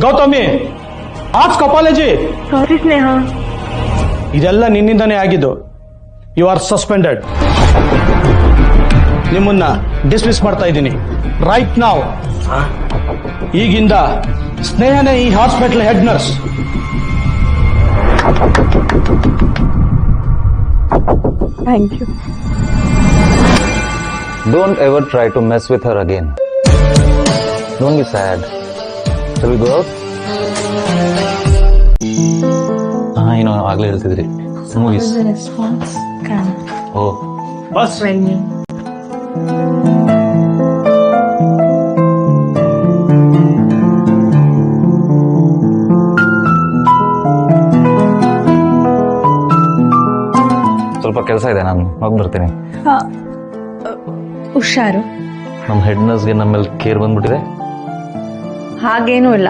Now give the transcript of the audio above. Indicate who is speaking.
Speaker 1: Gautami, arts ಕಾಲೇಜಿ.
Speaker 2: Sorry Sneha.
Speaker 1: ಇದೆಲ್ಲ ನಿನ್ನಿಂದನೇ ಆಗಿದ್ದು. You are suspended. ನಿಮ್ಮನ್ನ ಡಿಸ್ಮಿಸ್ ಮಾಡ್ತಾ ಇದ್ದೀನಿ ರೈಟ್ ನಾವ್. ಈಗಿಂದ ಸ್ನೇಹನೇ ಈ hospital head nurse.
Speaker 2: Thank you.
Speaker 3: Don't ever try to mess with her again. Don't be sad. Shall we go out? ಏನೋ ಆಗ್ಲೇ ಹೇಳ್ತಿದ್ರಿ ಮೂವೀಸ್.
Speaker 2: ರೆಸ್ಪಾನ್ಸ್ ಕ್ಯಾನ್
Speaker 3: ಓ
Speaker 1: ಬಸ್
Speaker 2: ಟ್ವೆಲ್ ಮೀ.
Speaker 3: ಸ್ವಲ್ಪ ಕೆಲಸ ಇದೆ, ನಾನು ಹೋಗಿ ಬರ್ತೀನಿ.
Speaker 2: ಹುಷಾರು.
Speaker 3: ನಮ್ಮ ಹೆಡ್ ನರ್ಸ್ಗೆ ನಮ್ಮ ಮೇಲೆ ಕೇರ್ ಬಂದ್ಬಿಟ್ಟಿದೆ.
Speaker 2: ಹಾಗೇನೂ ಇಲ್ಲ,